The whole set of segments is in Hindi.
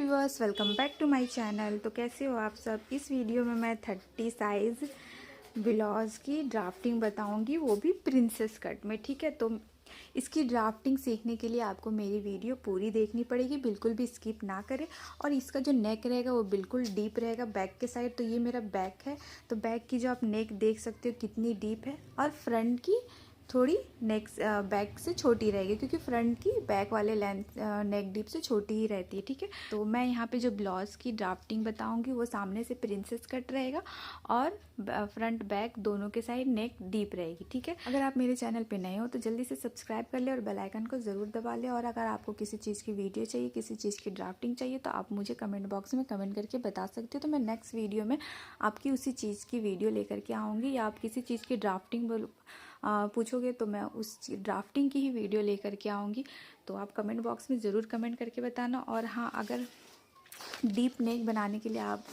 Viewers, welcome back to my channel. तो कैसे हो आप सब। इस वीडियो में मैं 30 साइज़ ब्लाउज़ की ड्राफ्टिंग बताऊंगी, वो भी प्रिंसेस कट में। ठीक है, तो इसकी ड्राफ्टिंग सीखने के लिए आपको मेरी वीडियो पूरी देखनी पड़ेगी, बिल्कुल भी स्किप ना करें। और इसका जो नेक रहेगा वो बिल्कुल डीप रहेगा बैक के साइड। तो ये मेरा बैक है, तो बैक की जो आप नेक देख सकते हो कितनी डीप है, और फ्रंट की थोड़ी नेक बैक से छोटी रहेगी, क्योंकि फ्रंट की बैक वाले लेंथ नेक डीप से छोटी ही रहती है। ठीक है, तो मैं यहाँ पे जो ब्लाउज़ की ड्राफ्टिंग बताऊँगी वो सामने से प्रिंसेस कट रहेगा और फ्रंट बैक दोनों के साइड नेक डीप रहेगी। ठीक है, अगर आप मेरे चैनल पे नए हो तो जल्दी से सब्सक्राइब कर ले और बेल आइकन को ज़रूर दबा ले। और अगर आपको किसी चीज़ की वीडियो चाहिए, किसी चीज़ की ड्राफ्टिंग चाहिए, तो आप मुझे कमेंट बॉक्स में कमेंट करके बता सकते हो। तो मैं नेक्स्ट वीडियो में आपकी उसी चीज़ की वीडियो लेकर के आऊँगी, या आप किसी चीज़ की ड्राफ्टिंग पूछोगे तो मैं उस ड्राफ्टिंग की ही वीडियो लेकर के आऊँगी। तो आप कमेंट बॉक्स में ज़रूर कमेंट करके बताना। और हाँ, अगर डीप नेक बनाने के लिए आप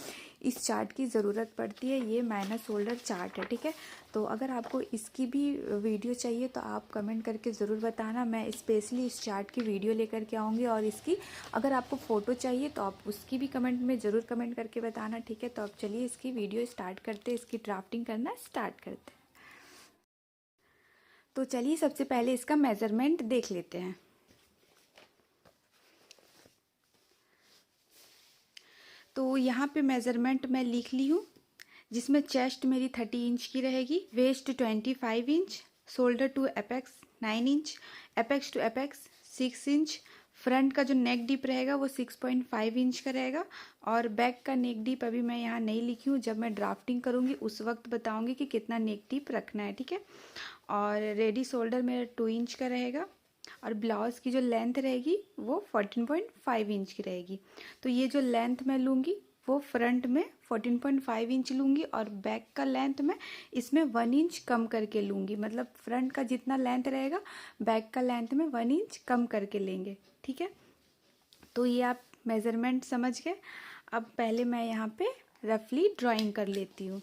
इस चार्ट की ज़रूरत पड़ती है, ये माइनस शोल्डर चार्ट है। ठीक है, तो अगर आपको इसकी भी वीडियो चाहिए तो आप कमेंट करके ज़रूर बताना, मैं स्पेशली इस चार्ट की वीडियो लेकर के आऊँगी। और इसकी अगर आपको फ़ोटो चाहिए तो आप उसकी भी कमेंट में ज़रूर कमेंट करके बताना। ठीक है, तो अब चलिए इसकी वीडियो स्टार्ट करते हैं, इसकी ड्राफ्टिंग करना स्टार्ट करते हैं। तो चलिए सबसे पहले इसका मेज़रमेंट देख लेते हैं। तो यहाँ पे मेज़रमेंट मैं लिख ली हूँ, जिसमें चेस्ट मेरी 30 इंच की रहेगी, waist 25 inch, shoulder to apex 9 inch, apex to apex 6 inch, front का जो नेक डीप रहेगा वो 6.5 इंच का रहेगा। और बैक का नेक डीप अभी मैं यहाँ नहीं लिखी हूँ, जब मैं ड्राफ्टिंग करूँगी उस वक्त बताऊँगी कि कितना नेक डीप रखना है। ठीक है, और रेडी शोल्डर मेरा 2 इंच का रहेगा, और ब्लाउज़ की जो लेंथ रहेगी वो 14.5 इंच की रहेगी। तो ये जो लेंथ मैं लूँगी वो फ्रंट में 14.5 इंच लूँगी, और बैक का लेंथ मैं इसमें 1 इंच कम करके लूँगी। मतलब फ्रंट का जितना लेंथ रहेगा बैक का लेंथ में 1 इंच कम करके लेंगे। ठीक है, तो ये आप मेज़रमेंट समझ गए। अब पहले मैं यहाँ पे रफली ड्राइंग कर लेती हूँ।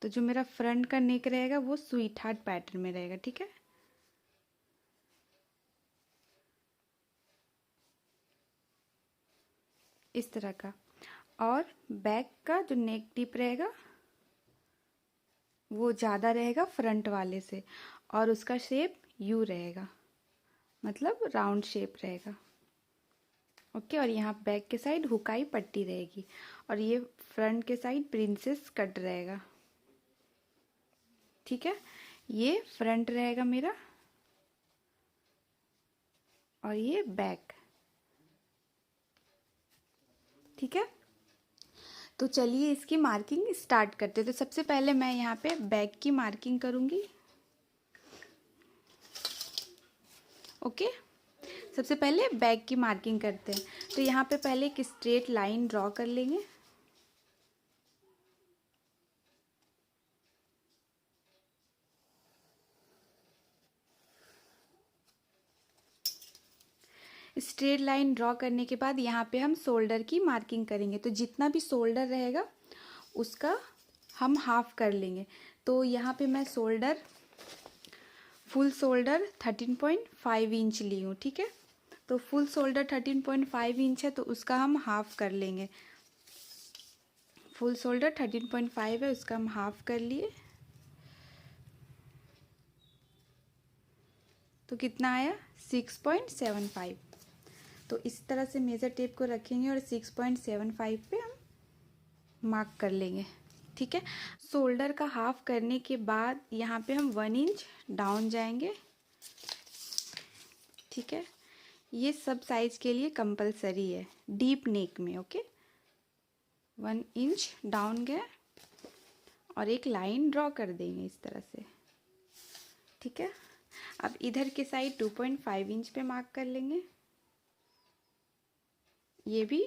तो जो मेरा फ्रंट का नेक रहेगा वो स्वीट हार्ट पैटर्न में रहेगा। ठीक है, इस तरह का। और बैक का जो नेक डीप रहेगा वो ज़्यादा रहेगा फ्रंट वाले से, और उसका शेप यू रहेगा, मतलब राउंड शेप रहेगा। ओके, और यहाँ बैक के साइड हुकाई पट्टी रहेगी, और ये फ्रंट के साइड प्रिंसेस कट रहेगा। ठीक है, ये फ्रंट रहेगा मेरा, और ये बैक। ठीक है, तो चलिए इसकी मार्किंग स्टार्ट करते हैं। तो सबसे पहले मैं यहाँ पे बैक की मार्किंग करूँगी। ओके, सबसे पहले बैक की मार्किंग करते हैं। तो यहाँ पे पहले एक स्ट्रेट लाइन ड्रॉ कर लेंगे। स्ट्रेट लाइन ड्रॉ करने के बाद यहाँ पे हम शोल्डर की मार्किंग करेंगे। तो जितना भी शोल्डर रहेगा उसका हम हाफ कर लेंगे। तो यहाँ पे मैं शोल्डर फुल शोल्डर 13.5 इंच ली हूँ। ठीक है, तो फुल शोल्डर 13.5 इंच है, तो उसका हम हाफ कर लेंगे। फुल शोल्डर 13.5 है, उसका हम हाफ कर लिए। तो कितना आया 6.75। तो इस तरह से मेज़र टेप को रखेंगे और 6.75 पे हम मार्क कर लेंगे। ठीक है, शोल्डर का हाफ करने के बाद यहाँ पे हम 1 इंच डाउन जाएंगे। ठीक है, ये सब साइज के लिए कंपलसरी है डीप नेक में। ओके, 1 इंच डाउन गए और एक लाइन ड्रॉ कर देंगे इस तरह से। ठीक है, अब इधर के साइड 2.5 इंच पे मार्क कर लेंगे। ये भी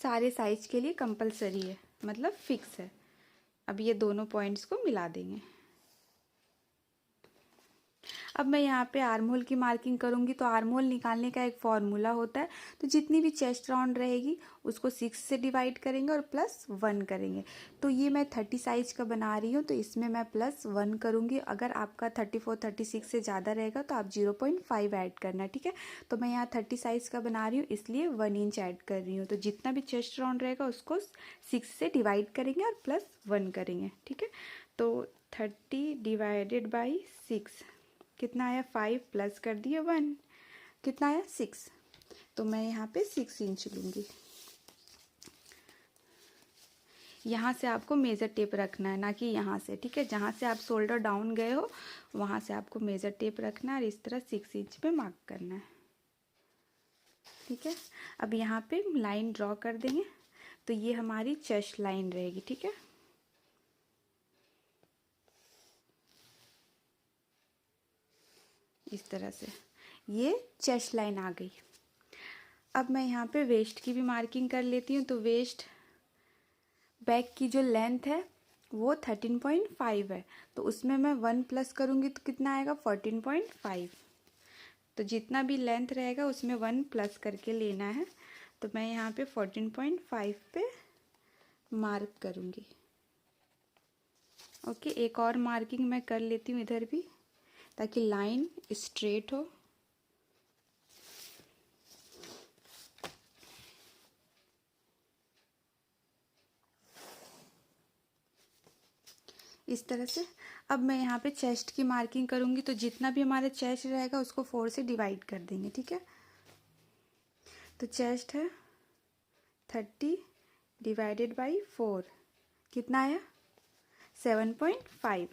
सारे साइज के लिए कंपलसरी है, मतलब फिक्स है। अब ये दोनों पॉइंट्स को मिला देंगे। अब मैं यहाँ पे आर्म होल की मार्किंग करूँगी। तो आर्म होल निकालने का एक फॉर्मूला होता है। तो जितनी भी चेस्ट राउंड रहेगी उसको 6 से डिवाइड करेंगे और +1 करेंगे। तो ये मैं 30 साइज का बना रही हूँ तो इसमें मैं +1 करूँगी। अगर आपका 34 36 से ज़्यादा रहेगा तो आप 0.5 ऐड करना, ठीक है। तो मैं यहाँ 30 साइज का बना रही हूँ इसलिए 1 इंच ऐड कर रही हूँ। तो जितना भी चेस्ट राउंड रहेगा उसको 6 से डिवाइड करेंगे और +1 करेंगे, ठीक है। तो 30 डिवाइडेड बाई 6 कितना आया, 5 प्लस कर दिए 1, कितना आया 6। तो मैं यहाँ पे 6 इंच लूँगी। यहाँ से आपको मेज़र टेप रखना है, ना कि यहाँ से, ठीक है। जहाँ से आप शोल्डर डाउन गए हो वहाँ से आपको मेज़र टेप रखना है और इस तरह 6 इंच पे मार्क करना है, ठीक है। अब यहाँ पे लाइन ड्रॉ कर देंगे। तो ये हमारी चेस्ट लाइन रहेगी, ठीक है। इस तरह से ये चेस्ट लाइन आ गई। अब मैं यहाँ पे वेस्ट की भी मार्किंग कर लेती हूँ। तो वेस्ट बैक की जो लेंथ है वो 13.5 है। तो उसमें मैं 1 प्लस करूँगी तो कितना आएगा, 14.5। तो जितना भी लेंथ रहेगा उसमें 1 प्लस करके लेना है। तो मैं यहाँ पे 14.5 पे मार्क करूँगी। ओके, एक और मार्किंग मैं कर लेती हूँ इधर भी ताकि लाइन स्ट्रेट हो। इस तरह से। अब मैं यहाँ पे चेस्ट की मार्किंग करूँगी। तो जितना भी हमारा चेस्ट रहेगा उसको 4 से डिवाइड कर देंगे, ठीक है। तो चेस्ट है 30 डिवाइडेड बाई 4 कितना आया, 7.5।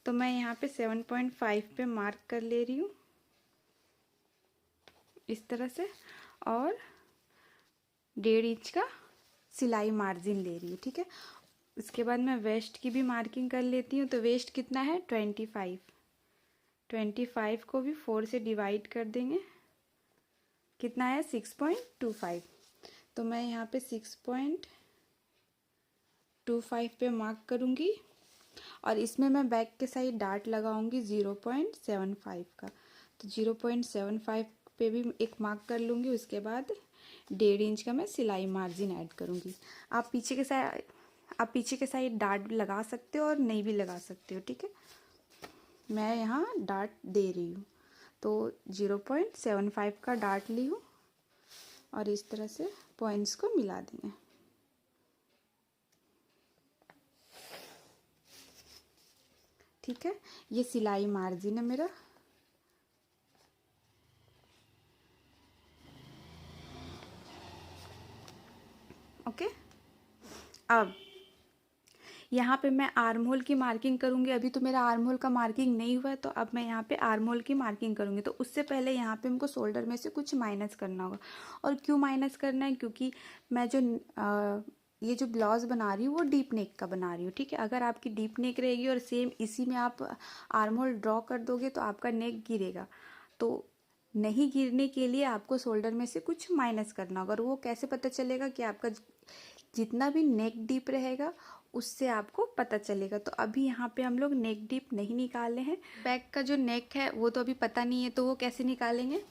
तो मैं यहाँ पे 7.5 पे मार्क कर ले रही हूँ इस तरह से। और 1.5 इंच का सिलाई मार्जिन ले रही हूँ, ठीक है। उसके बाद मैं वेस्ट की भी मार्किंग कर लेती हूँ। तो वेस्ट कितना है, 25 को भी 4 से डिवाइड कर देंगे, कितना है 6.25। तो मैं यहाँ पे 6.25 पे मार्क करूँगी और इसमें मैं बैक के साइड डार्ट लगाऊंगी 0.75 का। तो 0.75 पे भी एक मार्क कर लूँगी। उसके बाद 1.5 इंच का मैं सिलाई मार्जिन ऐड करूँगी। आप पीछे के साइड डार्ट लगा सकते हो और नहीं भी लगा सकते हो, ठीक है। मैं यहाँ डार्ट दे रही हूँ। तो 0.75 का डार्ट ली हूँ और इस तरह से पॉइंट्स को मिला देंगे। ठीक है, ये सिलाई मार्जिन है मेरा। ओके, अब यहाँ पे मैं आर्म होल की मार्किंग करूँगी। अभी तो मेरा आर्म होल का मार्किंग नहीं हुआ है तो अब मैं यहाँ पे आर्म होल की मार्किंग करूँगी। तो उससे पहले यहाँ पे हमको शोल्डर में से कुछ माइनस करना होगा। और क्यों माइनस करना है, क्योंकि मैं जो ये जो ब्लाउज बना रही हूँ वो डीप नेक का बना रही हूँ, ठीक है। अगर आपकी डीप नेक रहेगी और सेम इसी में आप आर्म होल ड्रॉ कर दोगे तो आपका नेक गिरेगा। तो नहीं गिरने के लिए आपको शोल्डर में से कुछ माइनस करना होगा। और वो कैसे पता चलेगा कि आपका जितना भी नेक डीप रहेगा उससे आपको पता चलेगा। तो अभी यहाँ पे हम लोग नेक डीप नहीं निकाले हैं। बैक का जो नेक है वो तो अभी पता नहीं है, तो वो कैसे निकालेंगे।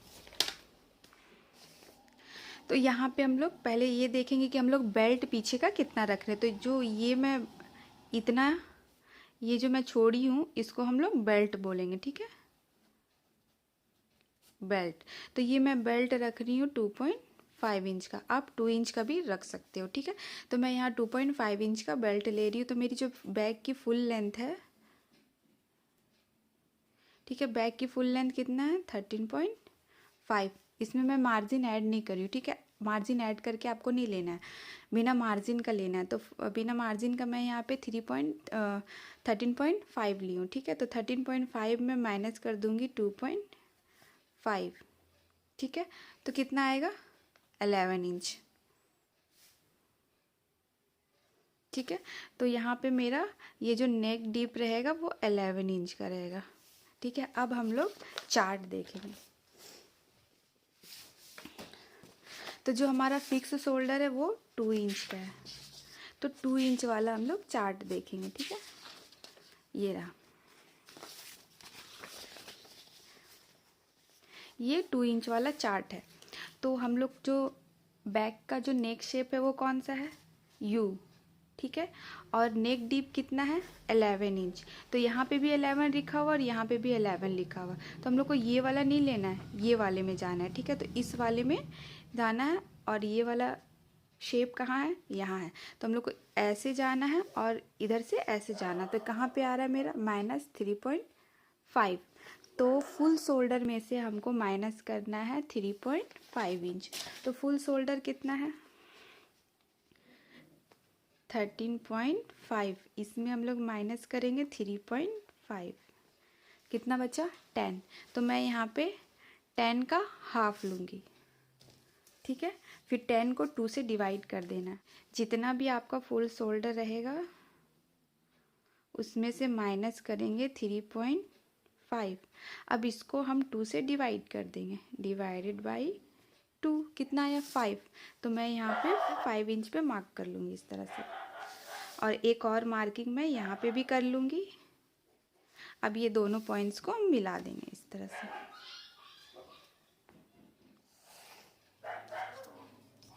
तो यहाँ पे हम लोग पहले ये देखेंगे कि हम लोग बेल्ट पीछे का कितना रख रहे हैं। तो जो ये मैं इतना, ये जो मैं छोड़ी हूँ इसको हम लोग बेल्ट बोलेंगे, ठीक है, बेल्ट। तो ये मैं बेल्ट रख रही हूँ 2.5 इंच का। आप 2 इंच का भी रख सकते हो, ठीक है। तो मैं यहाँ 2.5 इंच का बेल्ट ले रही हूँ। तो मेरी जो बैक की फुल लेंथ है, ठीक है, बैक की फुल लेंथ कितना है 13.5। इसमें मैं मार्जिन ऐड नहीं करी हूँ, ठीक है। मार्जिन ऐड करके आपको नहीं लेना है, बिना मार्जिन का लेना है। तो बिना मार्जिन का मैं यहाँ पे 13.5 ली हूँ, ठीक है। तो 13.5 में माइनस कर दूँगी 2.5, ठीक है। तो कितना आएगा 11 इंच, ठीक है। तो यहाँ पे मेरा ये जो नेक डीप रहेगा वो 11 इंच का रहेगा, ठीक है। अब हम लोग चार्ट देखेंगे। तो जो हमारा फिक्स शोल्डर है वो 2 इंच का है। तो 2 इंच वाला हम लोग चार्ट देखेंगे, ठीक है। ये रहा। ये 2 इंच वाला चार्ट है। तो हम लोग जो बैक का जो नेक शेप है वो कौन सा है, यू, ठीक है। और नेक डीप कितना है, 11 इंच। तो यहाँ पे भी 11 लिखा हुआ और यहाँ पे भी 11 लिखा हुआ। तो हम लोग को ये वाला नहीं लेना है, ये वाले में जाना है, ठीक है। तो इस वाले में जाना है और ये वाला शेप कहाँ है, यहाँ है। तो हम लोग को ऐसे जाना है और इधर से ऐसे जाना। तो कहाँ पे आ रहा है मेरा, -3.5। तो फुल शोल्डर में से हमको माइनस करना है 3.5 इंच। तो फुल शोल्डर कितना है, 13.5। इसमें हम लोग माइनस करेंगे 3.5, कितना बचा, 10। तो मैं यहाँ पे 10 का हाफ लूँगी, ठीक है। फिर 10 को 2 से डिवाइड कर देना। जितना भी आपका फुल शोल्डर रहेगा उसमें से माइनस करेंगे 3.5। अब इसको हम 2 से डिवाइड कर देंगे, डिवाइडेड बाई 2, कितना आया, 5। तो मैं यहाँ पे 5 इंच पे मार्क कर लूँगी इस तरह से। और एक और मार्किंग मैं यहाँ पे भी कर लूँगी। अब ये दोनों पॉइंट्स को हम मिला देंगे इस तरह से,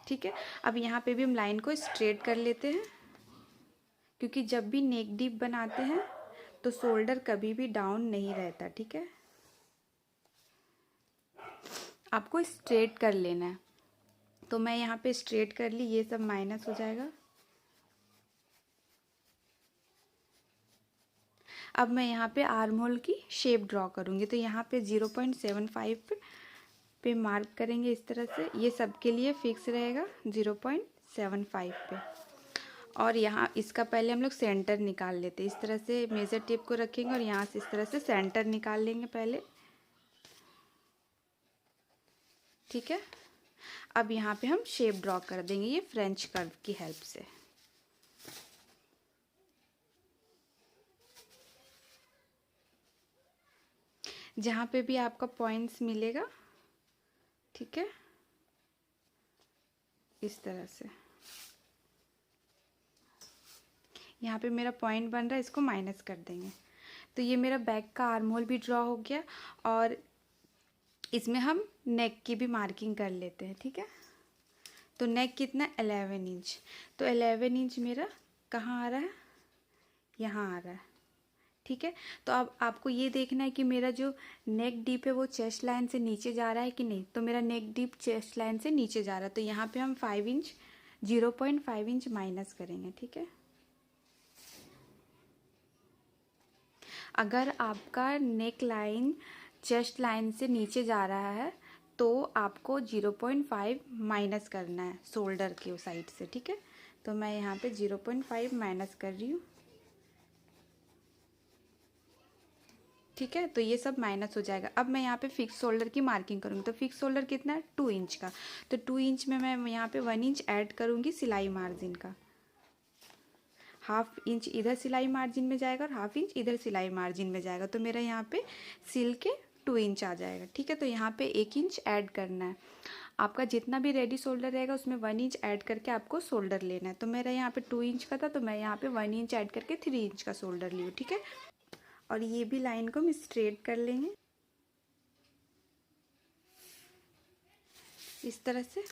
ठीक है। अब यहाँ पे भी हम लाइन को स्ट्रेट कर लेते हैं, क्योंकि जब भी नेक डीप बनाते हैं तो शोल्डर कभी भी डाउन नहीं रहता, ठीक है। आपको स्ट्रेट कर लेना है। तो मैं यहाँ पे स्ट्रेट कर ली, ये सब माइनस हो जाएगा। अब मैं यहाँ पे आर्म होल की शेप ड्रॉ करूँगी। तो यहाँ पे 0.75 पे मार्क करेंगे इस तरह से। ये सबके लिए फिक्स रहेगा 0.75 पे। और यहाँ इसका पहले हम लोग सेंटर निकाल लेते हैं। इस तरह से मेज़र टेप को रखेंगे और यहाँ से इस तरह से सेंटर निकाल लेंगे पहले, ठीक है। अब यहाँ पे हम शेप ड्रॉ कर देंगे ये फ्रेंच कर्व की हेल्प से। जहाँ पे भी आपका पॉइंट्स मिलेगा, ठीक है, इस तरह से। यहाँ पे मेरा पॉइंट बन रहा है, इसको माइनस कर देंगे। तो ये मेरा बैक का आर्म होल भी ड्रॉ हो गया। और इसमें हम नेक की भी मार्किंग कर लेते हैं, ठीक है। तो नेक कितना, 11 इंच। तो 11 इंच मेरा कहाँ आ रहा है, यहाँ आ रहा है, ठीक है। तो अब आपको ये देखना है कि मेरा जो नेक डीप है वो चेस्ट लाइन से नीचे जा रहा है कि नहीं। तो मेरा नेक डीप चेस्ट लाइन से नीचे जा रहा है। तो यहाँ पे हम 5 इंच 0.5 इंच माइनस करेंगे, ठीक है। अगर आपका नेक लाइन चेस्ट लाइन से नीचे जा रहा है तो आपको 0.5 माइनस करना है शोल्डर के साइड से, ठीक है। तो मैं यहाँ पे 0.5 माइनस कर रही हूँ, ठीक है। तो ये सब माइनस हो जाएगा। अब मैं यहाँ पे फिक्स शोल्डर की मार्किंग करूँगी। तो फिक्स शोल्डर कितना है, 2 इंच का। तो 2 इंच में मैं यहाँ पे 1 इंच ऐड करूँगी सिलाई मार्जिन का। हाफ इंच इधर सिलाई मार्जिन में जाएगा और हाफ इंच इधर सिलाई मार्जिन में जाएगा। तो मेरा यहाँ पे सिल के 2 इंच आ जाएगा, ठीक है। तो यहाँ पे 1 इंच ऐड करना है। आपका जितना भी रेडी शोल्डर रहेगा उसमें 1 इंच ऐड करके आपको शोल्डर लेना है। तो मेरा यहाँ पे 2 इंच का था, तो मैं यहाँ पे 1 इंच ऐड करके 3 इंच का शोल्डर ली हूँ, ठीक है। और ये भी लाइन को हम स्ट्रेट कर लेंगे इस तरह से।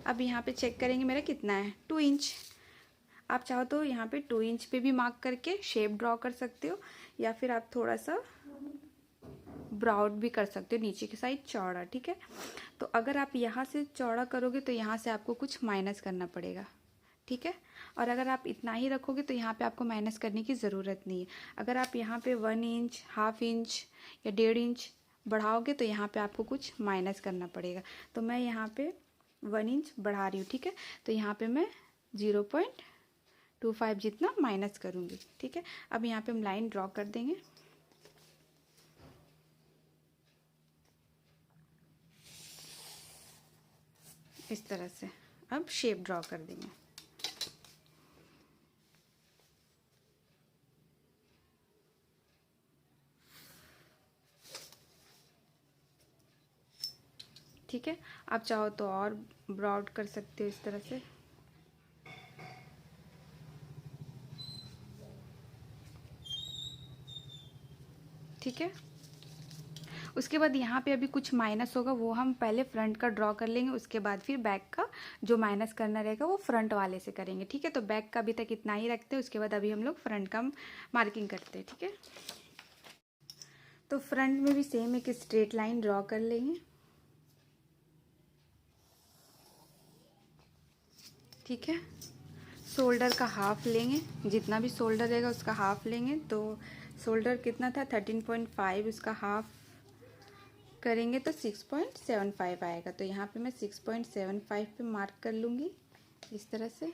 अब यहाँ पे चेक करेंगे मेरा कितना है, 2 इंच। आप चाहो तो यहाँ पे 2 इंच पे भी मार्क करके शेप ड्रॉ कर सकते हो, या फिर आप थोड़ा सा ब्राउड भी कर सकते हो, नीचे की साइड चौड़ा, ठीक है। तो अगर आप यहाँ से चौड़ा करोगे तो यहाँ से आपको कुछ माइनस करना पड़ेगा, ठीक है। और अगर आप इतना ही रखोगे तो यहाँ पे आपको माइनस करने की ज़रूरत नहीं है। अगर आप यहाँ पे 1 इंच, हाफ इंच या 1.5 इंच बढ़ाओगे तो यहाँ पे आपको कुछ माइनस करना पड़ेगा। तो मैं यहाँ पे 1 इंच बढ़ा रही हूँ, ठीक है। तो यहाँ पे मैं 0.25 जितना माइनस करूँगी, ठीक है। अब यहाँ पे हम लाइन ड्रॉ कर देंगे इस तरह से। अब शेप ड्रॉ कर देंगे, ठीक है। आप चाहो तो और ब्रॉड कर सकते हो इस तरह से, ठीक है। उसके बाद यहाँ पे अभी कुछ माइनस होगा, वो हम पहले फ्रंट का ड्रॉ कर लेंगे, उसके बाद फिर बैक का जो माइनस करना रहेगा वो फ्रंट वाले से करेंगे, ठीक है। तो बैक का अभी तक इतना ही रखते हैं, उसके बाद अभी हम लोग फ्रंट का मार्किंग करते हैं, ठीक है। तो फ्रंट में भी सेम एक स्ट्रेट लाइन ड्रॉ कर लेंगे, ठीक है। शोल्डर का हाफ लेंगे, जितना भी शोल्डर रहेगा उसका हाफ लेंगे। तो शोल्डर कितना था 13.5, उसका हाफ करेंगे तो 6.75 आएगा। तो यहाँ पे मैं 6.75 पे मार्क कर लूँगी इस तरह से,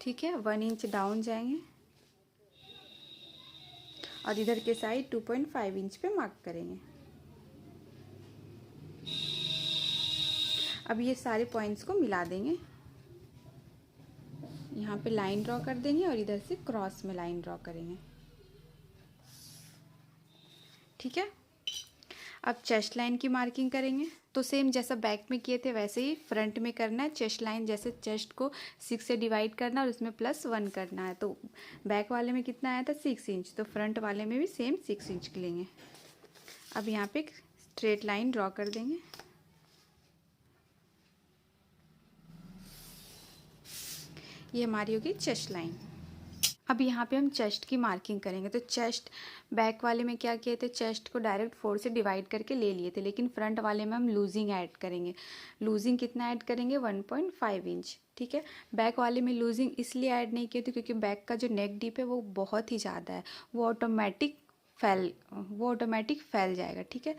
ठीक है। 1 इंच डाउन जाएंगे और इधर के साइड 2.5 इंच पे मार्क करेंगे। अब ये सारे पॉइंट्स को मिला देंगे, यहाँ पे लाइन ड्रॉ कर देंगे और इधर से क्रॉस में लाइन ड्रॉ करेंगे, ठीक है। अब चेस्ट लाइन की मार्किंग करेंगे। तो सेम जैसा बैक में किए थे वैसे ही फ्रंट में करना है। चेस्ट लाइन जैसे चेस्ट को 6 से डिवाइड करना और उसमें +1 करना है। तो बैक वाले में कितना आया था 6 इंच, तो फ्रंट वाले में भी सेम 6 इंच लेंगे। अब यहाँ पे एक स्ट्रेट लाइन ड्रॉ कर देंगे, ये हमारी होगी चेस्ट लाइन। अब यहाँ पे हम चेस्ट की मार्किंग करेंगे। तो चेस्ट बैक वाले में क्या किए थे, चेस्ट को डायरेक्ट 4 से डिवाइड करके ले लिए थे, लेकिन फ्रंट वाले में हम लूजिंग ऐड करेंगे। लूजिंग कितना ऐड करेंगे 1.5 इंच, ठीक है। बैक वाले में लूजिंग इसलिए ऐड नहीं किए थे क्योंकि बैक का जो नेक डीप है वो बहुत ही ज़्यादा है, वो ऑटोमेटिक फैल जाएगा, ठीक है।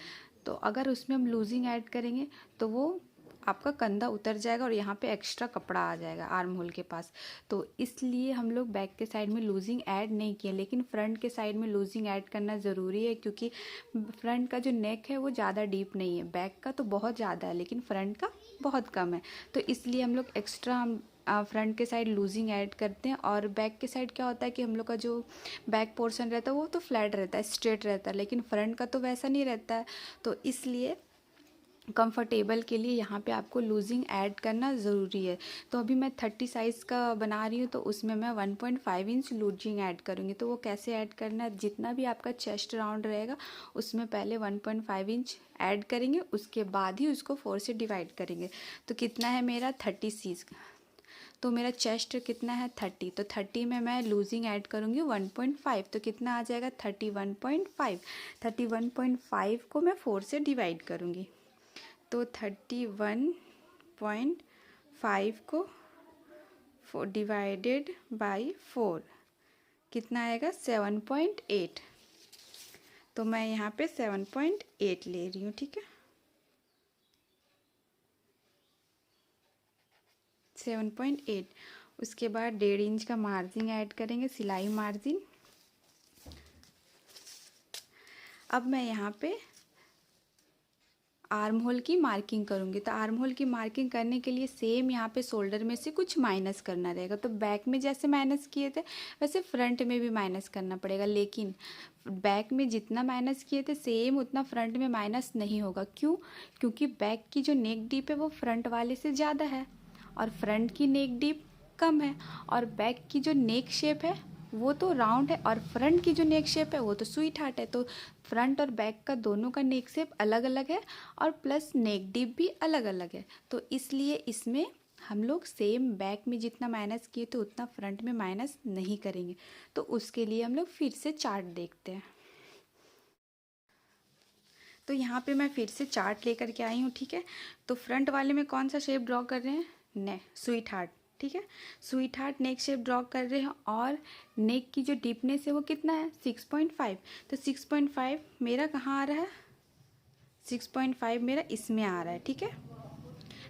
तो अगर उसमें हम लूजिंग ऐड करेंगे तो वो आपका कंधा उतर जाएगा और यहाँ पे एक्स्ट्रा कपड़ा आ जाएगा आर्म होल के पास। तो इसलिए हम लोग बैक के साइड में लूजिंग ऐड नहीं किए, लेकिन फ्रंट के साइड में लूजिंग ऐड करना ज़रूरी है क्योंकि फ्रंट का जो नेक है वो ज़्यादा डीप नहीं है, बैक का तो बहुत ज़्यादा है लेकिन फ्रंट का बहुत कम है। तो इसलिए हम लोग एक्स्ट्रा हम फ्रंट के साइड लूजिंग ऐड करते हैं। और बैक के साइड क्या होता है कि हम लोग का जो बैक पोर्शन रहता है वो तो फ्लैट रहता है, स्ट्रेट रहता है, लेकिन फ्रंट का तो वैसा नहीं रहता है। तो इसलिए कंफर्टेबल के लिए यहाँ पे आपको लूजिंग ऐड करना ज़रूरी है। तो अभी मैं 30 साइज़ का बना रही हूँ तो उसमें मैं 1.5 इंच लूजिंग ऐड करूँगी। तो वो कैसे ऐड करना है, जितना भी आपका चेस्ट राउंड रहेगा उसमें पहले 1.5 इंच ऐड करेंगे, उसके बाद ही उसको 4 से डिवाइड करेंगे। तो कितना है मेरा 30 सीज, तो मेरा चेस्ट कितना है 30, तो 30 में मैं लूजिंग ऐड करूँगी 1.5, तो कितना आ जाएगा 31.5। 31.5 को मैं 4 से डिवाइड करूँगी, तो 31.5 को डिवाइडेड बाई 4 कितना आएगा 7.8। तो मैं यहाँ पे 7.8 ले रही हूँ, ठीक है। 7.8। उसके बाद 1.5 इंच का मार्जिन ऐड करेंगे, सिलाई मार्जिन। अब मैं यहाँ पे आर्म होल की मार्किंग करूँगी। तो आर्म होल की मार्किंग करने के लिए सेम यहाँ पे शोल्डर में से कुछ माइनस करना रहेगा। तो बैक में जैसे माइनस किए थे वैसे फ्रंट में भी माइनस करना पड़ेगा, लेकिन बैक में जितना माइनस किए थे सेम उतना फ्रंट में माइनस नहीं होगा। क्यों? क्योंकि बैक की जो नेक डीप है वो फ्रंट वाले से ज़्यादा है और फ्रंट की नेक डीप कम है, और बैक की जो नेक शेप है वो तो राउंड है और फ्रंट की जो नेक शेप है वो तो स्वीट हार्ट है। तो फ्रंट और बैक का दोनों का नेक शेप अलग अलग है और प्लस नेक डीप भी अलग अलग है। तो इसलिए इसमें हम लोग सेम बैक में जितना माइनस किए तो उतना फ्रंट में माइनस नहीं करेंगे। तो उसके लिए हम लोग फिर से चार्ट देखते हैं। तो यहाँ पे मैं फिर से चार्ट लेकर के आई हूँ, ठीक है। तो फ्रंट वाले में कौन सा शेप ड्रॉ कर रहे हैं, स्वीट हार्ट, ठीक है। स्वीट हार्ट नेक शेप ड्रॉ कर रहे हैं और नेक की जो डीपनेस है वो कितना है 6.5। तो 6.5 मेरा कहाँ आ रहा है, 6.5 मेरा इसमें आ रहा है, ठीक है।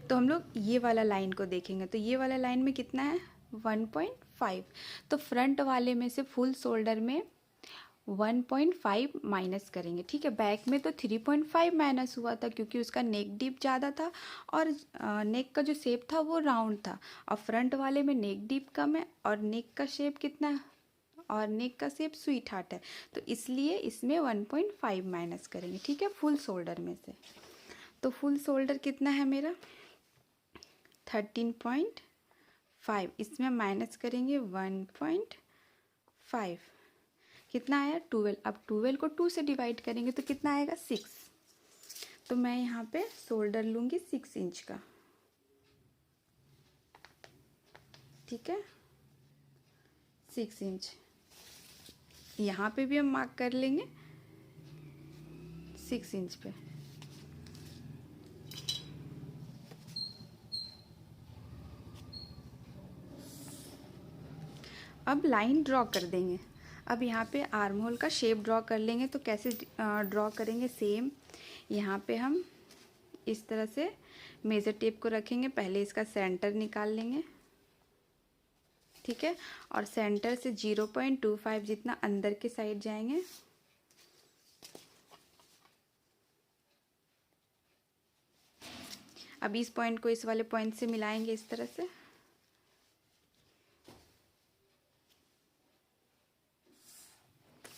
तो हम लोग ये वाला लाइन को देखेंगे, तो ये वाला लाइन में कितना है 1.5। तो फ्रंट वाले में से फुल शोल्डर में 1.5 माइनस करेंगे, ठीक है। बैक में तो 3.5 माइनस हुआ था क्योंकि उसका नेक डीप ज़्यादा था और नेक का जो शेप था वो राउंड था, और फ्रंट वाले में नेक डीप कम है और नेक का शेप कितना है, और नेक का शेप स्वीट हार्ट है। तो इसलिए इसमें 1.5 माइनस करेंगे, ठीक है, फुल शोल्डर में से। तो फुल शोल्डर कितना है मेरा 13.5, इसमें माइनस करेंगे 1.5, कितना आया 12। अब 12 को 2 से डिवाइड करेंगे तो कितना आएगा 6। तो मैं यहाँ पे शोल्डर लूँगी 6 इंच का, ठीक है, 6 इंच। यहाँ पे भी हम मार्क कर लेंगे 6 इंच पे। अब लाइन ड्रॉ कर देंगे। अब यहाँ पे आर्म होल का शेप ड्रॉ कर लेंगे। तो कैसे ड्रॉ करेंगे, सेम यहाँ पे हम इस तरह से मेज़र टेप को रखेंगे। पहले इसका सेंटर निकाल लेंगे, ठीक है, और सेंटर से 0.25 जितना अंदर के साइड जाएंगे। अब इस पॉइंट को इस वाले पॉइंट से मिलाएंगे इस तरह से,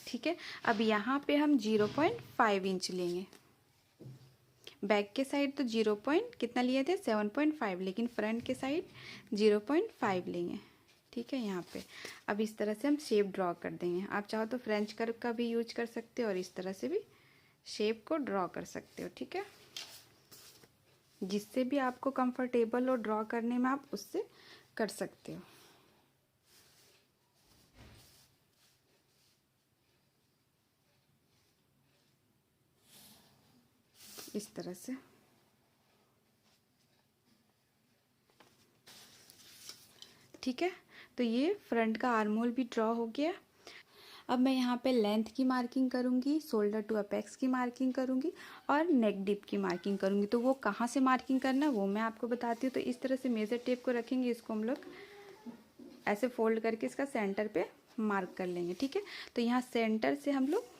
ठीक है। अब यहाँ पे हम 0.5 इंच लेंगे। बैक के साइड तो 0 पॉइंट कितना लिए थे 7.5, लेकिन फ्रंट के साइड 0.5 लेंगे, ठीक है। यहाँ पे अब इस तरह से हम शेप ड्रॉ कर देंगे। आप चाहो तो फ्रेंच कर्व का भी यूज कर सकते हो और इस तरह से भी शेप को ड्रॉ कर सकते हो, ठीक है। जिससे भी आपको कंफर्टेबल हो ड्रॉ करने में, आप उससे कर सकते हो। इस तरह से, ठीक है। तो ये फ्रंट का आर्म होल भी ड्रॉ हो गया। अब मैं यहाँ पे लेंथ की मार्किंग करूँगी, शोल्डर टू अपेक्स की मार्किंग करूँगी और नेक डिप की मार्किंग करूँगी। तो वो कहाँ से मार्किंग करना है वो मैं आपको बताती हूँ। तो इस तरह से मेज़र टेप को रखेंगे, इसको हम लोग ऐसे फोल्ड करके इसका सेंटर पे मार्क कर लेंगे, ठीक है। तो यहाँ सेंटर से हम लोग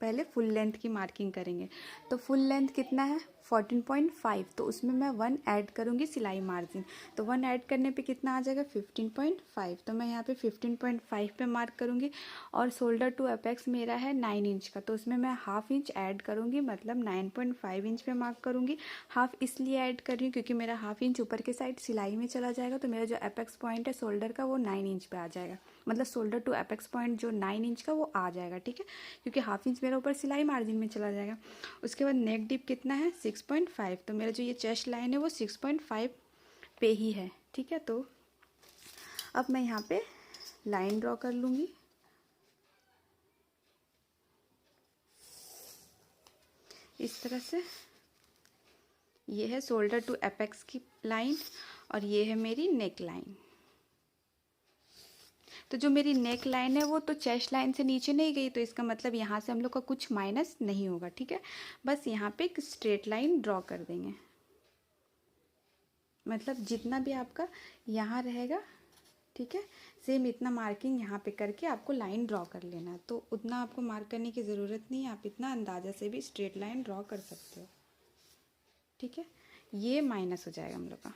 पहले फुल लेंथ की मार्किंग करेंगे। तो फुल लेंथ कितना है 14.5, तो उसमें मैं 1 ऐड करूँगी सिलाई मार्जिन। तो 1 ऐड करने पे कितना आ जाएगा 15.5। तो मैं यहाँ पे 15.5 पे मार्क करूँगी। और शोल्डर टू अपेक्स मेरा है 9 इंच का, तो उसमें मैं हाफ इंच ऐड करूँगी, मतलब 9.5 इंच पे मार्क करूँगी। हाफ इसलिए ऐड कर रही हूँ क्योंकि मेरा हाफ इंच ऊपर के साइड सिलाई में चला जाएगा। तो मेरा जो अपेक्स पॉइंट है शोल्डर का वो 9 इंच पे आ जाएगा, मतलब शोल्डर टू अपेक्स पॉइंट जो 9 इंच का वो आ जाएगा, ठीक है, क्योंकि हाफ इंच मेरा ऊपर सिलाई मार्जिन में चला जाएगा। उसके बाद नेक डिप कितना है 6.5, तो मेरा जो ये चेस्ट लाइन है वो 6.5 पे ही है, ठीक है। तो अब मैं यहाँ पे लाइन ड्रॉ कर लूँगी। इस तरह से ये है शोल्डर टू अपेक्स की लाइन और ये है मेरी नेक लाइन। तो जो मेरी नेक लाइन है वो तो चेस्ट लाइन से नीचे नहीं गई, तो इसका मतलब यहाँ से हम लोग का कुछ माइनस नहीं होगा, ठीक है। बस यहाँ पे एक स्ट्रेट लाइन ड्रॉ कर देंगे, मतलब जितना भी आपका यहाँ रहेगा, ठीक है, सेम इतना मार्किंग यहाँ पे करके आपको लाइन ड्रॉ कर लेना है। तो उतना आपको मार्क करने की ज़रूरत नहीं है, आप इतना अंदाज़ा से भी स्ट्रेट लाइन ड्रॉ कर सकते हो, ठीक है। ये माइनस हो जाएगा हम लोग का,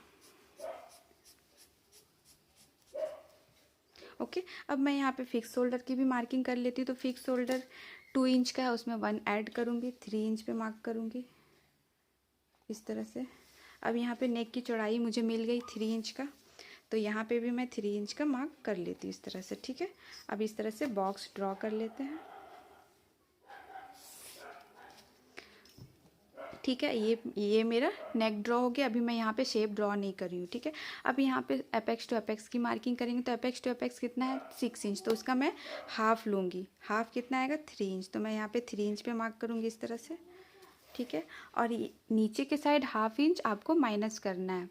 ओके। अब मैं यहाँ पे फिक्स शोल्डर की भी मार्किंग कर लेती हूँ। तो फिक्स शोल्डर 2 इंच का है, उसमें 1 ऐड करूँगी, 3 इंच पे मार्क करूँगी इस तरह से। अब यहाँ पे नेक की चौड़ाई मुझे मिल गई 3 इंच का, तो यहाँ पे भी मैं 3 इंच का मार्क कर लेती हूँ इस तरह से, ठीक है। अब इस तरह से बॉक्स ड्रॉ कर लेते हैं, ठीक है। ये मेरा नेक ड्रॉ हो गया। अभी मैं यहाँ पे शेप ड्रॉ नहीं कर रही हूँ, ठीक है। अब यहाँ पे अपेक्स टू अपेक्स की मार्किंग करेंगे। तो अपेक्स टू अपेक्स कितना है 6 इंच, तो उसका मैं हाफ लूँगी। हाफ कितना आएगा 3 इंच, तो मैं यहाँ पे 3 इंच पे मार्क करूँगी इस तरह से, ठीक है। और नीचे के साइड हाफ इंच आपको माइनस करना है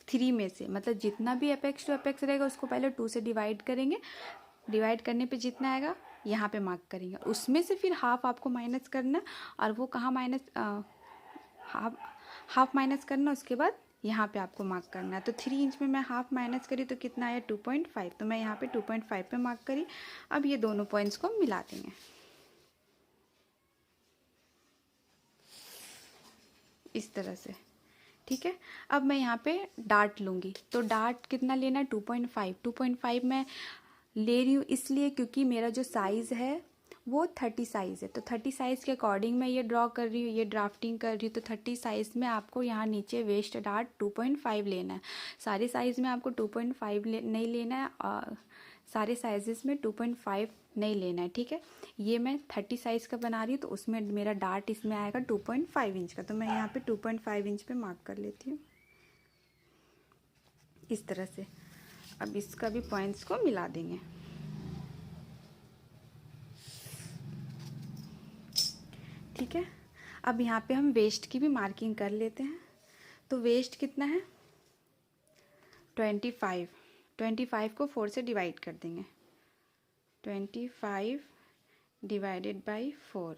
3 में से, मतलब जितना भी अपेक्स टू अपेक्स रहेगा उसको पहले 2 से डिवाइड करेंगे। डिवाइड करने पे जितना आएगा यहाँ पे मार्क करेंगे, उसमें से फिर हाफ आपको माइनस करना। और वो कहाँ माइनस, हाफ माइनस करना, उसके बाद यहाँ पे आपको मार्क करना है। तो 3 इंच में मैं हाफ माइनस करी तो कितना आया 2.5, तो मैं यहाँ पे 2.5 पे मार्क करी। अब ये दोनों पॉइंट्स को मिला देंगे इस तरह से, ठीक है। अब मैं यहाँ पे डार्ट लूँगी। तो डार्ट कितना लेना है 2.5 मैं ले रही हूँ इसलिए क्योंकि मेरा जो साइज़ है वो 30 साइज़ है। तो 30 साइज़ के अकॉर्डिंग मैं ये ड्रॉ कर रही हूँ, ये ड्राफ्टिंग कर रही हूँ। तो 30 साइज़ में आपको यहाँ नीचे वेस्ट डार्ट 2.5 लेना है। सारे साइज़ में आपको 2.5 नहीं लेना है, और सारे साइजेस में 2.5 नहीं लेना है, ठीक है। ये मैं 30 साइज़ का बना रही हूँ, तो उसमें मेरा डार्ट इसमें आएगा 2.5 इंच का, तो मैं यहाँ पे 2.5 इंच पे मार्क कर लेती हूँ इस तरह से। अब इसका भी पॉइंट्स को मिला देंगे, ठीक है। अब यहाँ पे हम वेस्ट की भी मार्किंग कर लेते हैं। तो वेस्ट कितना है 25 को 4 से डिवाइड कर देंगे, 25 डिवाइडेड बाई 4।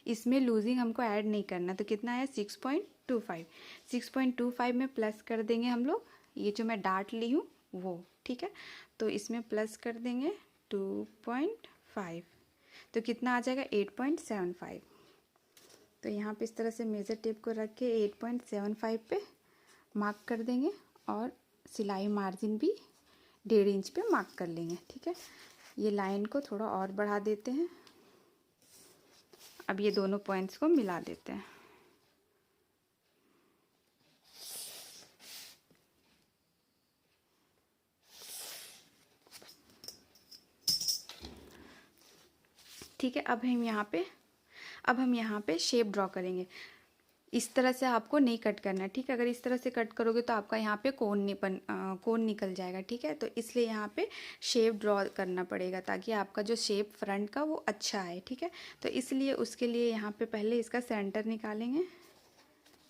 इसमें लूजिंग हमको ऐड नहीं करना, तो कितना है 6.25। 6.25 में प्लस कर देंगे हम लोग ये जो मैं डार्ट ली हूँ वो, ठीक है। तो इसमें प्लस कर देंगे 2.5, तो कितना आ जाएगा 8.75। तो यहाँ पे इस तरह से मेज़र टेप को रख के 8.75 पे मार्क कर देंगे, और सिलाई मार्जिन भी 1.5 इंच पे मार्क कर लेंगे, ठीक है। ये लाइन को थोड़ा और बढ़ा देते हैं। अब ये दोनों पॉइंट्स को मिला देते हैं। ठीक है। अब हम यहाँ पे शेप ड्रॉ करेंगे। इस तरह से आपको नहीं कट करना है, ठीक है। अगर इस तरह से कट करोगे तो आपका यहाँ पे कोन निकल जाएगा, ठीक है। तो इसलिए यहाँ पे शेप ड्रॉ करना पड़ेगा, ताकि आपका जो शेप फ्रंट का वो अच्छा है, ठीक है। तो इसलिए उसके लिए यहाँ पे पहले इसका सेंटर निकालेंगे,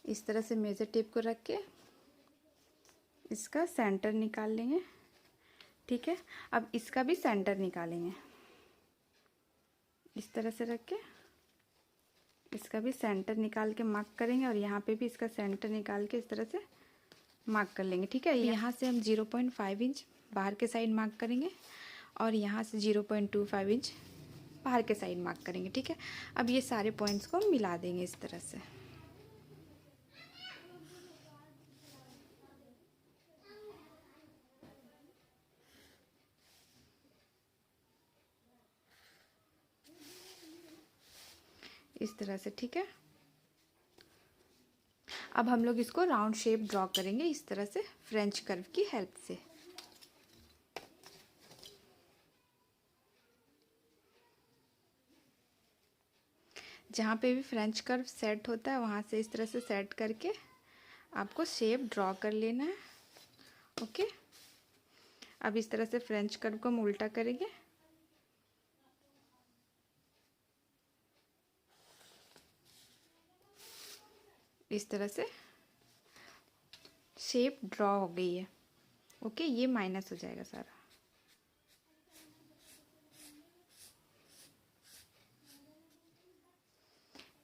इस तरह से मेज़र टेप को रख के इसका सेंटर निकाल लेंगे, ठीक है। अब इसका भी सेंटर निकालेंगे, इस तरह से रख के इसका भी सेंटर निकाल के मार्क करेंगे, और यहाँ पे भी इसका सेंटर निकाल के इस तरह से मार्क कर लेंगे, ठीक है। यहाँ से हम 0.5 इंच बाहर के साइड मार्क करेंगे, और यहाँ से 0.25 इंच बाहर के साइड मार्क करेंगे, ठीक है। अब ये सारे पॉइंट्स को मिला देंगे इस तरह से। इस तरह से, ठीक है। अब हम लोग इसको राउंड शेप ड्रॉ करेंगे इस तरह से, फ्रेंच कर्व की हेल्प से। जहाँ पे भी फ्रेंच कर्व सेट होता है वहाँ से इस तरह से सेट करके आपको शेप ड्रॉ कर लेना है, ओके। अब इस तरह से फ्रेंच कर्व को हम उल्टा करेंगे, इस तरह से शेप ड्रॉ हो गई है, ओके। ये माइनस हो जाएगा सारा,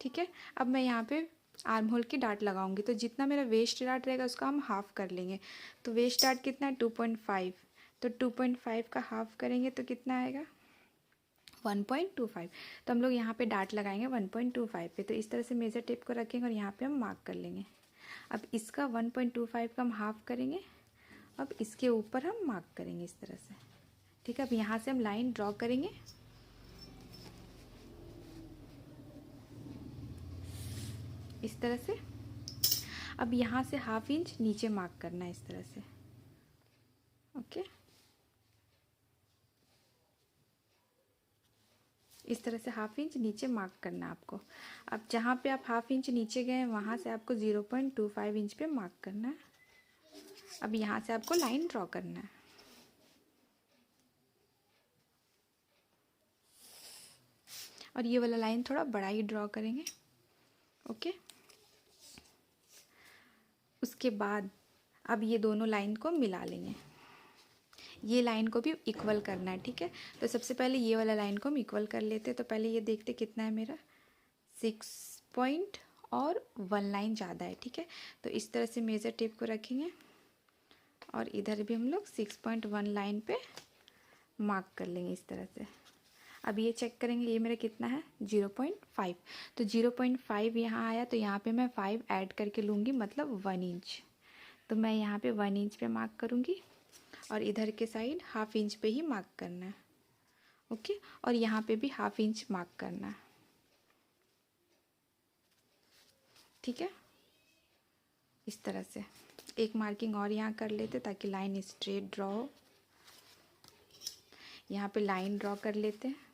ठीक है। अब मैं यहाँ पे आर्म होल की डार्ट लगाऊंगी, तो जितना मेरा वेस्ट डार्ट रहेगा उसका हम हाफ कर लेंगे। तो वेस्ट डार्ट कितना है 2.5, तो 2.5 का हाफ करेंगे तो कितना आएगा 1.25। तो हम लोग यहाँ पे डार्ट लगाएंगे 1.25 पे। तो इस तरह से मेज़र टेप को रखेंगे और यहाँ पे हम मार्क कर लेंगे। अब इसका 1.25 का हम हाफ करेंगे, अब इसके ऊपर हम मार्क करेंगे इस तरह से, ठीक है। अब यहाँ से हम लाइन ड्रॉ करेंगे, इस तरह से। अब यहाँ से हाफ इंच नीचे मार्क करना है इस तरह से, ओके। इस तरह से हाफ इंच नीचे मार्क करना है आपको। अब जहाँ पे आप हाफ इंच नीचे गए वहाँ से आपको 0.25 इंच पे मार्क करना है। अब यहाँ से आपको लाइन ड्रॉ करना है, और ये वाला लाइन थोड़ा बड़ा ही ड्रॉ करेंगे, ओके। उसके बाद अब ये दोनों लाइन को मिला लेंगे, ये लाइन को भी इक्वल करना है, ठीक है। तो सबसे पहले ये वाला लाइन को हम इक्वल कर लेते हैं। तो पहले ये देखते कितना है मेरा 6.1 लाइन ज़्यादा है, ठीक है। तो इस तरह से मेज़र टेप को रखेंगे, और इधर भी हम लोग 6.1 लाइन पे मार्क कर लेंगे इस तरह से। अब ये चेक करेंगे, ये मेरा कितना है 0.5। तो 0.5 यहाँ आया, तो यहाँ पे मैं 5 ऐड करके लूँगी, मतलब 1 इंच। तो मैं यहाँ पे 1 इंच पे मार्क करूँगी, और इधर के साइड हाफ इंच पे ही मार्क करना है, ओके। और यहाँ पे भी हाफ इंच मार्क करना है, ठीक है। इस तरह से एक मार्किंग और यहाँ कर लेते ताकि लाइन स्ट्रेट ड्रॉ हो। यहाँ पे लाइन ड्रॉ कर लेते हैं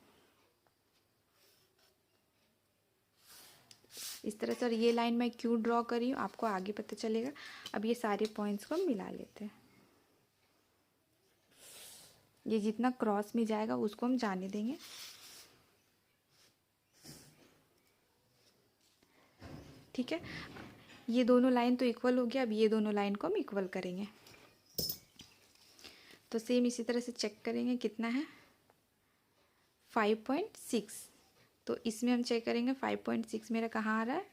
इस तरह से। और ये लाइन मैं क्यों ड्रॉ करी हूँ आपको आगे पता चलेगा। अब ये सारे पॉइंट्स को मिला लेते हैं। ये जितना क्रॉस में जाएगा उसको हम जाने देंगे। ठीक है, ये दोनों लाइन तो इक्वल हो गया। अब ये दोनों लाइन को हम इक्वल करेंगे। तो सेम इसी तरह से चेक करेंगे कितना है 5.6। तो इसमें हम चेक करेंगे 5.6 मेरा कहाँ आ रहा है,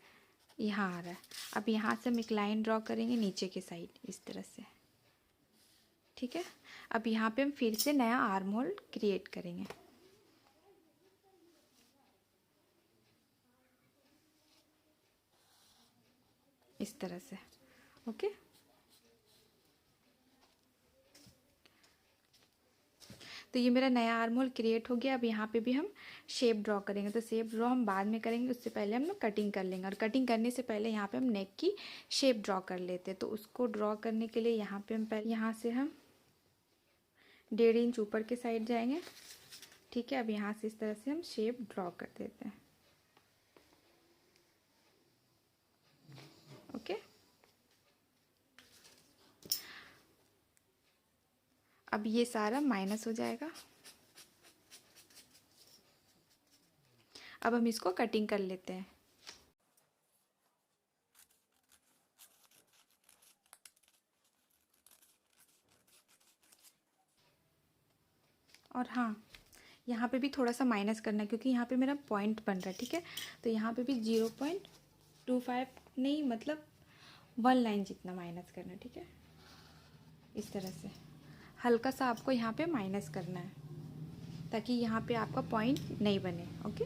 यहाँ आ रहा है। अब यहाँ से हम एक लाइन ड्रॉ करेंगे नीचे के साइड इस तरह से। ठीक है, अब यहाँ पे हम फिर से नया आर्म होल क्रिएट करेंगे। इस तरह से। ओके, तो ये मेरा नया आर्म होल क्रिएट हो गया। अब यहाँ पे भी हम शेप ड्रॉ करेंगे। तो शेप ड्रॉ हम बाद में करेंगे, उससे पहले हम लोग कटिंग कर लेंगे। और कटिंग करने से पहले यहाँ पे हम नेक की शेप ड्रॉ कर लेते हैं। तो उसको ड्रॉ करने के लिए यहाँ पे हम पहले यहाँ से हम 1.5 इंच ऊपर के साइड जाएंगे। ठीक है, अब यहाँ से इस तरह से हम शेप ड्रॉ कर देते हैं। ओके, अब ये सारा माइनस हो जाएगा। अब हम इसको कटिंग कर लेते हैं। और हाँ, यहाँ पे भी थोड़ा सा माइनस करना है क्योंकि यहाँ पे मेरा पॉइंट बन रहा है। ठीक है, तो यहाँ पे भी 0.25 नहीं, मतलब 1 लाइन जितना माइनस करना है। ठीक है, इस तरह से हल्का सा आपको यहाँ पे माइनस करना है ताकि यहाँ पे आपका पॉइंट नहीं बने। ओके,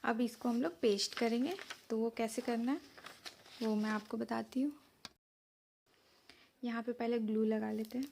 अब इसको हम लोग पेस्ट करेंगे। तो वो कैसे करना है वो मैं आपको बताती हूँ। यहाँ पे पहले ग्लू लगा लेते हैं।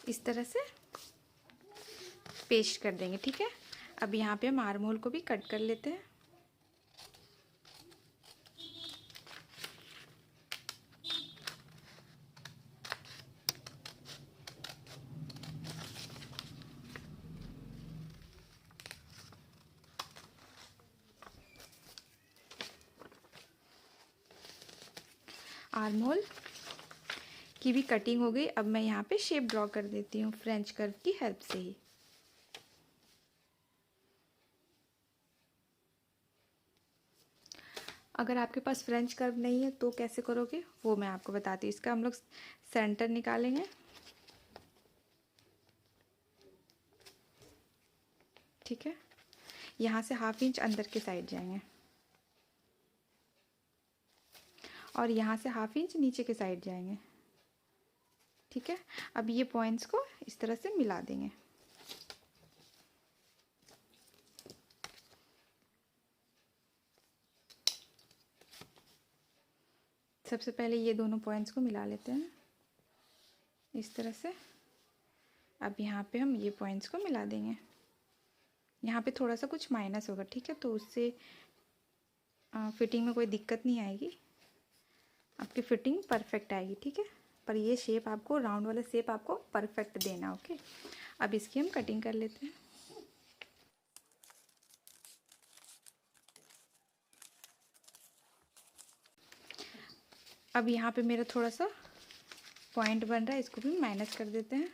इस तरह से पेस्ट कर देंगे। ठीक है, अब यहाँ पे हम आर्म होल को भी कट कर लेते हैं। आर्म होल की भी कटिंग हो गई। अब मैं यहाँ पे शेप ड्रॉ कर देती हूँ फ्रेंच कर्व की हेल्प से ही। अगर आपके पास फ्रेंच कर्व नहीं है तो कैसे करोगे वो मैं आपको बताती हूँ। इसका हम लोग सेंटर निकालेंगे। ठीक है, यहाँ से 1/2 इंच अंदर के साइड जाएंगे और यहाँ से 1/2 इंच नीचे के साइड जाएंगे। ठीक है, अब ये पॉइंट्स को इस तरह से मिला देंगे। सबसे पहले ये दोनों पॉइंट्स को मिला लेते हैं इस तरह से। अब यहाँ पे हम ये पॉइंट्स को मिला देंगे। यहाँ पे थोड़ा सा कुछ माइनस होगा। ठीक है, तो उससे फिटिंग में कोई दिक्कत नहीं आएगी, आपकी फिटिंग परफेक्ट आएगी। ठीक है, पर ये शेप आपको, राउंड वाला शेप आपको परफेक्ट देना। ओके, अब इसकी हम कटिंग कर लेते हैं। अब यहाँ पे मेरा थोड़ा सा पॉइंट बन रहा है, इसको भी माइनस कर देते हैं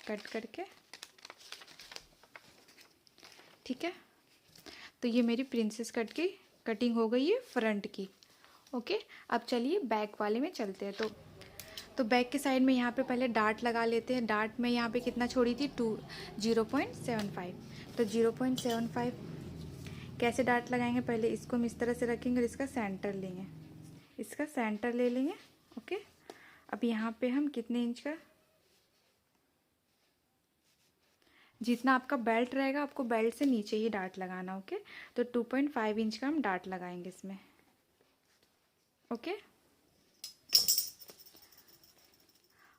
कट करके। ठीक है, तो ये मेरी प्रिंसेस कट की कटिंग हो गई है फ्रंट की। ओके, अब चलिए बैक वाले में चलते हैं। तो बैक के साइड में यहाँ पे पहले डार्ट लगा लेते हैं। डार्ट में यहाँ पे कितना छोड़ी थी, 0.75। तो 0.75 कैसे डार्ट लगाएंगे, पहले इसको हम इस तरह से रखेंगे और इसका सेंटर लेंगे, इसका सेंटर ले लेंगे। ओके, अब यहाँ पे हम कितने इंच का, जितना आपका बेल्ट रहेगा आपको बेल्ट से नीचे ही डार्ट लगाना। ओके, तो 2.5 इंच का हम डार्ट लगाएंगे इसमें। ओके,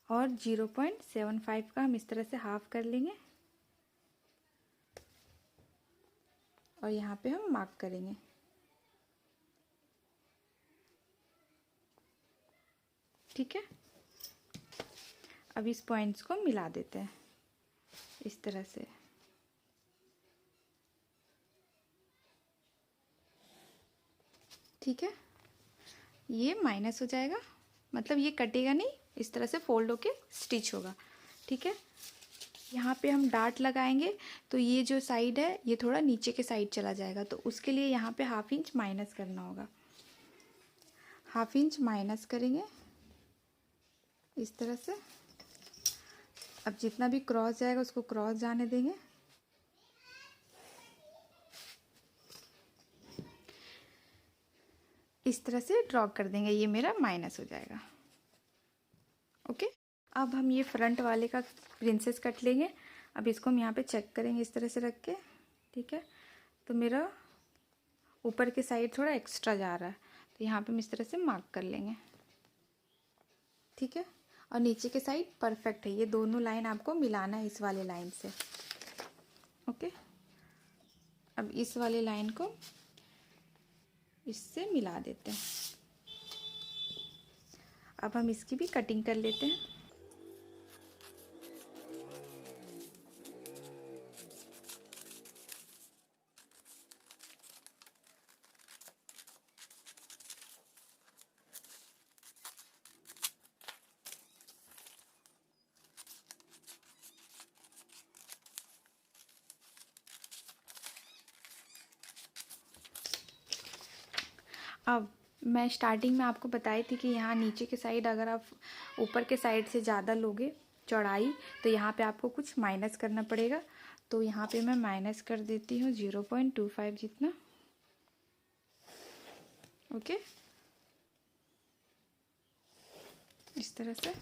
और 0.75 का हम इस तरह से हाफ कर लेंगे और यहाँ पे हम मार्क करेंगे। ठीक है, अब इस पॉइंट्स को मिला देते हैं इस तरह से। ठीक है, ये माइनस हो जाएगा, मतलब ये कटेगा नहीं, इस तरह से फोल्ड होके स्टिच होगा। ठीक है, यहाँ पे हम डार्ट लगाएंगे तो ये जो साइड है ये थोड़ा नीचे के साइड चला जाएगा, तो उसके लिए यहाँ पे ½ इंच माइनस करना होगा। ½ इंच माइनस करेंगे इस तरह से। अब जितना भी क्रॉस जाएगा उसको क्रॉस जाने देंगे। इस तरह से ड्रॉ कर देंगे, ये मेरा माइनस हो जाएगा। ओके, अब हम ये फ्रंट वाले का प्रिंसेस कट लेंगे। अब इसको हम यहाँ पे चेक करेंगे इस तरह से रख के। ठीक है, तो मेरा ऊपर के साइड थोड़ा एक्स्ट्रा जा रहा है, तो यहाँ पे हम इस तरह से मार्क कर लेंगे। ठीक है, और नीचे के साइड परफेक्ट है, ये दोनों लाइन आपको मिलाना है इस वाले लाइन से। ओके, अब इस वाले लाइन को इससे मिला देते हैं। अब हम इसकी भी कटिंग कर लेते हैं। अब मैं स्टार्टिंग में आपको बताई थी कि यहाँ नीचे के साइड अगर आप ऊपर के साइड से ज़्यादा लोगे चौड़ाई तो यहाँ पे आपको कुछ माइनस करना पड़ेगा। तो यहाँ पे मैं माइनस कर देती हूँ 0.25 जितना। ओके, इस तरह से।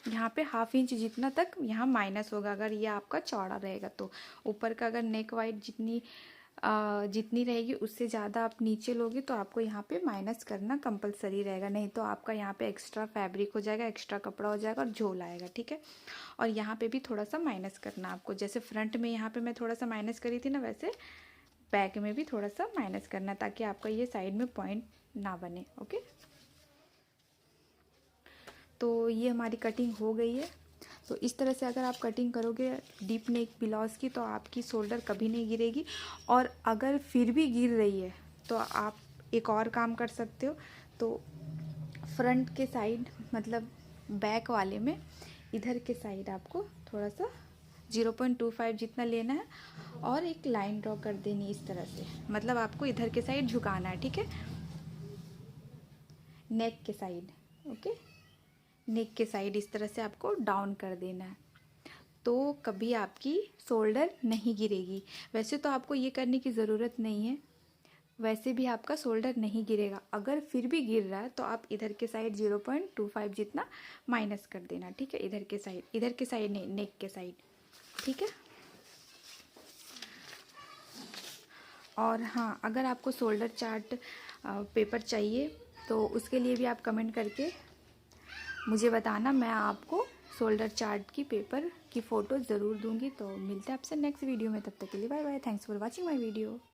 यहाँ पे ½ इंच जितना तक यहाँ माइनस होगा अगर ये आपका चौड़ा रहेगा तो। ऊपर का अगर नेक वाइड जितनी रहेगी उससे ज़्यादा आप नीचे लोगे तो आपको यहाँ पे माइनस करना कंपलसरी रहेगा, नहीं तो आपका यहाँ पे एक्स्ट्रा फैब्रिक हो जाएगा, एक्स्ट्रा कपड़ा हो जाएगा और झोल आएगा। ठीक है, और यहाँ पे भी थोड़ा सा माइनस करना आपको, जैसे फ्रंट में यहाँ पे मैं थोड़ा सा माइनस करी थी ना, वैसे बैक में भी थोड़ा सा माइनस करना ताकि आपका ये साइड में पॉइंट ना बने। ओके, तो ये हमारी कटिंग हो गई है। तो इस तरह से अगर आप कटिंग करोगे डीप नेक ब्लाउज़ की तो आपकी शोल्डर कभी नहीं गिरेगी। और अगर फिर भी गिर रही है तो आप एक और काम कर सकते हो, तो फ्रंट के साइड मतलब बैक वाले में इधर के साइड आपको थोड़ा सा 0.25 जितना लेना है और एक लाइन ड्रॉ कर देनी इस तरह से, मतलब आपको इधर के साइड झुकाना है। ठीक है, नेक के साइड। ओके, नेक के साइड इस तरह से आपको डाउन कर देना है, तो कभी आपकी शोल्डर नहीं गिरेगी। वैसे तो आपको ये करने की ज़रूरत नहीं है, वैसे भी आपका शोल्डर नहीं गिरेगा। अगर फिर भी गिर रहा है तो आप इधर के साइड 0.25 जितना माइनस कर देना। ठीक है, इधर के साइड नहीं, नेक के साइड। ठीक है, और हाँ, अगर आपको शोल्डर चार्ट पेपर चाहिए तो उसके लिए भी आप कमेंट करके मुझे बताना, मैं आपको शोल्डर चार्ट की पेपर की फ़ोटो ज़रूर दूंगी। तो मिलते हैं आपसे नेक्स्ट वीडियो में, तब तक के लिए bye bye. Thanks for watching my video.